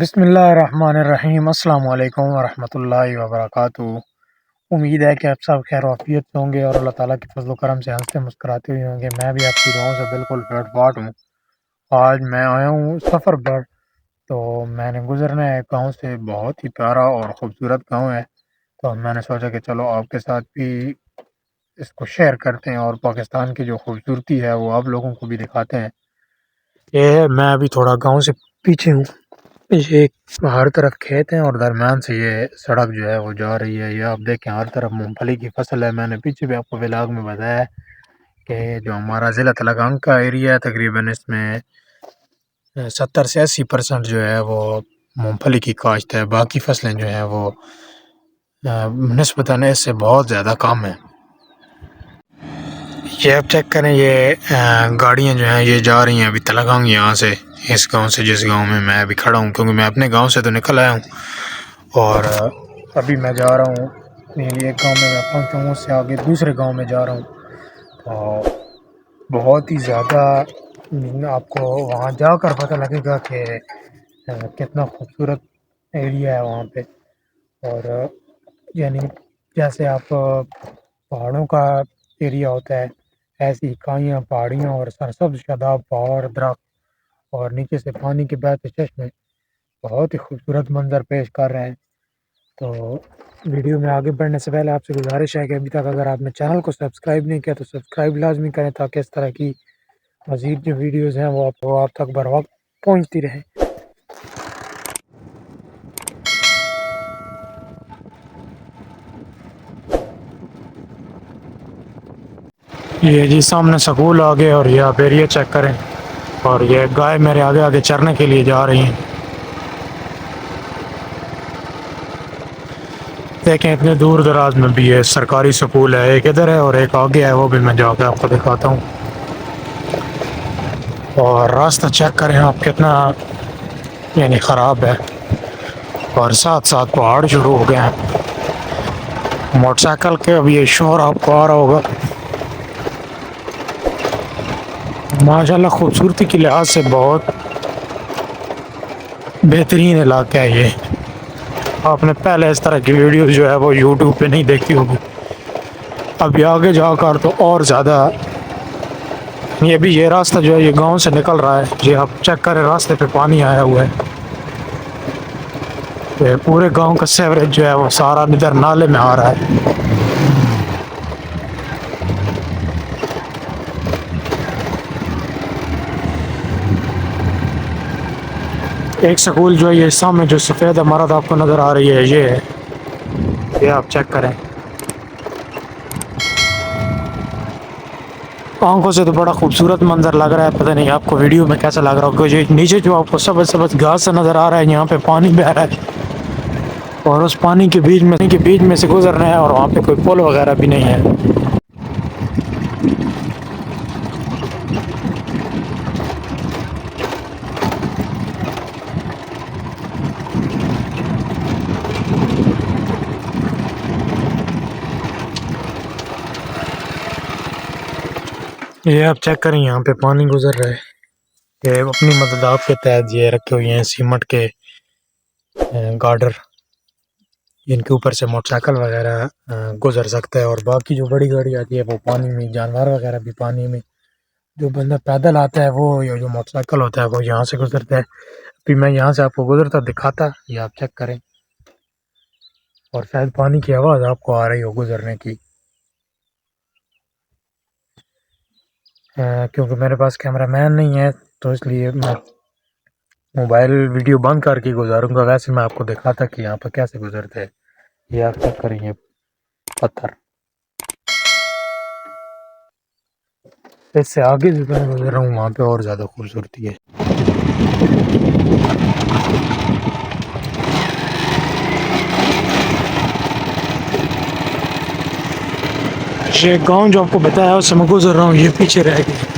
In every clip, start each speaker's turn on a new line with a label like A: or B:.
A: बिस्मिल्लाहिर्रहमानिर्रहीम अस्सलाम वालेकुम वरहमतुल्लाहि वबरकातुहू। उम्मीद है कि आप सब खैर वाफियत से होंगे और अल्लाह ताला के फजल करम से हंसते मुस्कुराते हुए होंगे। मैं भी आपकी दुआओं से बिल्कुल फिट फाट हूँ। आज मैं आया हूँ सफ़र पर, तो मैंने गुजरना है एक गाँव से। बहुत ही प्यारा और ख़ूबसूरत गाँव है। तो मैंने सोचा कि चलो आपके साथ भी इसको शेयर करते हैं और पाकिस्तान की जो खूबसूरती है वो आप लोगों को भी दिखाते हैं। ये मैं अभी थोड़ा गाँव से पीछे हूँ। ये हर तरफ खेत हैं और दरमियान से ये सड़क जो है वो जा रही है। ये आप देखें, हर तरफ मूंगफली की फसल है। मैंने पीछे भी आपको व्लॉग में बताया है कि जो हमारा ज़िला तलगांग का एरिया है, तकरीबन इसमें 70 से 80% जो है वो मूंगफली की काश्त है। बाकी फसलें जो हैं वो निस्बतन इससे बहुत ज़्यादा कम है। ये आप चेक करें, ये गाड़ियाँ जो हैं ये जा रही हैं अभी तलगांग, यहाँ से, इस गांव से, जिस गांव में मैं अभी खड़ा हूँ, क्योंकि मैं अपने गांव से तो निकल आया हूँ और अभी मैं जा रहा हूँ। मेरी एक गांव में मैं पहुँचा हूँ, उससे आगे दूसरे गांव में जा रहा हूँ। और बहुत ही ज़्यादा आपको वहाँ जाकर पता लगेगा कि कितना खूबसूरत एरिया है वहाँ पे। और यानी जैसे आप पहाड़ों का एरिया होता है, ऐसी खाइयाँ, पहाड़ियाँ और सरसब्ज़ शादाब पहाड़, दरख्त और नीचे से पानी के बहते चश्मे बहुत ही खूबसूरत मंज़र पेश कर रहे हैं। तो वीडियो में आगे बढ़ने से पहले आपसे गुज़ारिश है कि अभी तक अगर आपने चैनल को सब्सक्राइब नहीं किया तो सब्सक्राइब लाज़मी करें, ताकि इस तरह की मज़ीद जो वीडियोज़ हैं वो आप तक बर वक़्त पहुँचती रहें। ये जी सामने स्कूल आ गए और ये आप एरिया चेक करें, और ये गाय मेरे आगे आगे चरने के लिए जा रही हैं। देखें, इतने दूर दराज में भी ये सरकारी स्कूल है। एक इधर है और एक आगे है, वो भी मैं जाकर आपको दिखाता हूँ। और रास्ता चेक करें आप, कितना यानी ख़राब है, और साथ साथ पहाड़ शुरू हो गए हैं। मोटरसाइकिल के अभी ये शोर आपको आ रहा होगा। माशाल्लाह खूबसूरती के लिहाज से बहुत बेहतरीन इलाका है ये। आपने पहले इस तरह की वीडियो जो है वो यूट्यूब पे नहीं देखी होगी। अभी आगे जाकर तो और ज़्यादा। ये भी ये रास्ता जो है ये गांव से निकल रहा है। ये आप चेक करें, रास्ते पे पानी आया हुआ है। ये पूरे गांव का सेवरेज जो है वो सारा इधर नाले में आ रहा है। एक स्कूल जो है ये सामने जो सफ़ेद इमारत आपको नज़र आ रही है, ये है। ये आप चेक करें, आंखों से तो बड़ा खूबसूरत मंजर लग रहा है। पता नहीं आपको वीडियो में कैसा लग रहा होगा। जो नीचे जो आपको सबज सबज घास से नज़र आ रहा है, यहाँ पे पानी बह रहा है और उस पानी के बीच में से गुजरना है, और वहाँ पे कोई पुल वगैरह भी नहीं है। ये आप चेक करें, यहाँ पे पानी गुजर रहा है। ये अपनी मदद के तहत ये रखे हुए हैं सीमेंट के गार्डर, इनके ऊपर से मोटरसाइकिल वगैरह गुजर सकता है। और बाकी जो बड़ी गाड़ी आती है वो पानी में, जानवर वगैरह भी पानी में। जो बंदा पैदल आता है वो, या जो मोटरसाइकिल होता है वो यहाँ से गुजरता है। अभी मैं यहाँ से आपको गुजरता दिखाता, ये आप चेक करें, और शायद पानी की आवाज़ आपको आ रही हो गुजरने की। क्योंकि मेरे पास कैमरा मैन नहीं है, तो इसलिए मैं मोबाइल वीडियो बंद करके गुजारूंगा। वैसे मैं आपको दिखाता कि यहाँ पर कैसे गुजरते हैं। ये आप चेक करेंगे, पत्थर। इससे आगे जो मैं गुजर रहा हूँ वहाँ पे और ज़्यादा खूबसूरती है। ये गांव जो आपको बताया उससे मैं गुजर रहा हूँ, ये पीछे रह गया।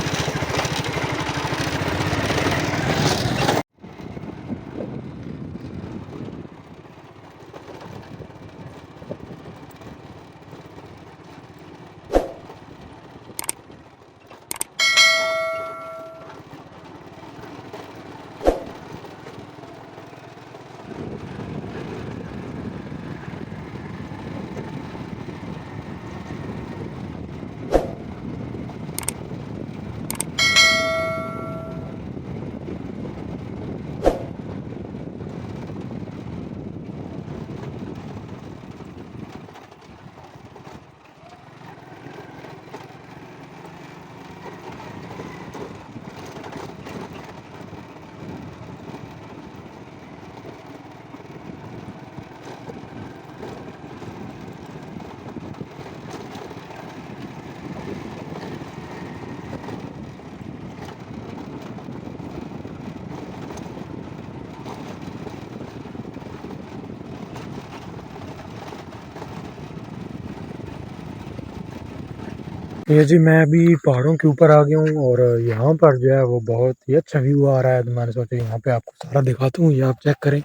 A: ये जी मैं अभी पहाड़ों के ऊपर आ गया हूँ और यहाँ पर जो है वो बहुत ही अच्छा व्यू आ रहा है। तो मैंने सोचा यहाँ पे आपको सारा दिखाता हूँ। ये आप चेक करें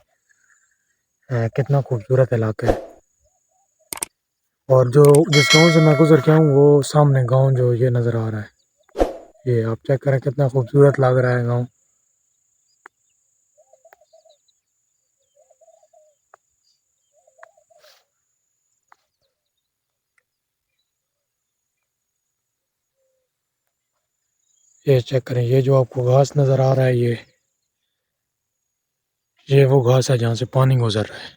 A: कितना खूबसूरत इलाका है। और जो जिस गांव से मैं गुजर के हूँ वो सामने गांव जो ये नज़र आ रहा है। ये आप चेक करें कितना खूबसूरत लग रहा है गांव। ये चेक करें, ये जो आपको घास नज़र आ रहा है ये वो घास है जहाँ से पानी गुजर रहा है।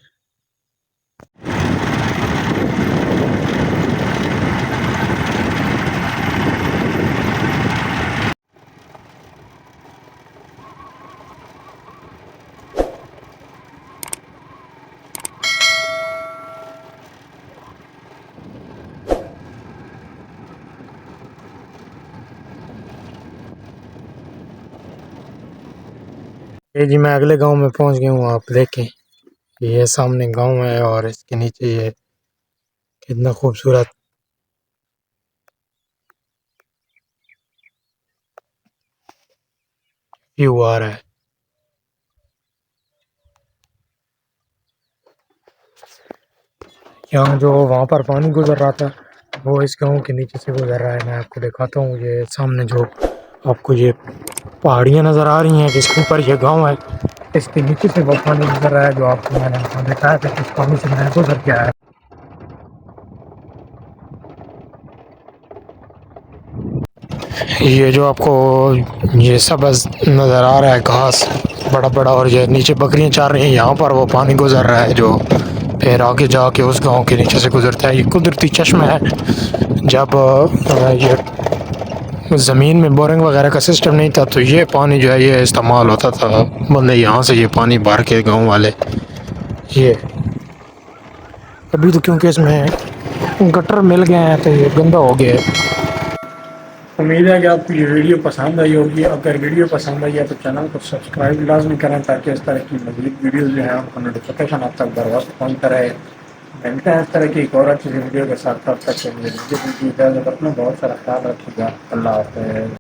A: ये जी मैं अगले गांव में पहुंच गया हूँ। आप देखें ये सामने गांव है और इसके नीचे ये कितना खूबसूरत व्यू आ रहा है। यहाँ जो वहाँ पर पानी गुजर रहा था वो इस गांव के नीचे से गुजर रहा है। मैं आपको दिखाता हूँ। ये सामने जो आपको ये पहाड़ियाँ नज़र आ रही हैं जिसके ऊपर ये गांव है, इसके नीचे से वो पानी गुजर रहा है जो आपको मैंने दिखाया था कि इस पानी से मैं गुजर के आया। ये जो आपको ये सब्ज़ नज़र आ रहा है घास बड़ा बड़ा, और ये नीचे बकरियां चार रही हैं, यहाँ पर वो पानी गुजर रहा है जो फिर आगे जाके उस गांव के नीचे से गुजरता है। ये कुदरती चश्मा है। जब ये ज़मीन में बोरिंग वगैरह का सिस्टम नहीं था तो ये पानी जो है ये इस्तेमाल होता था। बंदे यहाँ से ये पानी भर के गाँव वाले ये अभी तो क्योंकि इसमें गटर मिल गए हैं तो ये गंदा हो गया है। उम्मीद है कि आपको ये वीडियो पसंद आई होगी। अगर वीडियो पसंद आई है तो चैनल को सब्सक्राइब लाजमी करें ताकि इस तरह की मज़ीद वीडियोज़ जो है आपको नोटिफिकेशन आप तक बर वक्त पहुँचता रहे। मिलते हैं इस तरह की एक और अच्छी वीडियो के साथ। तब तक के लिए मुझे इजाज़त, अपना बहुत सारा ख्याल रखिएगा। अल्लाह हाफ़िज़।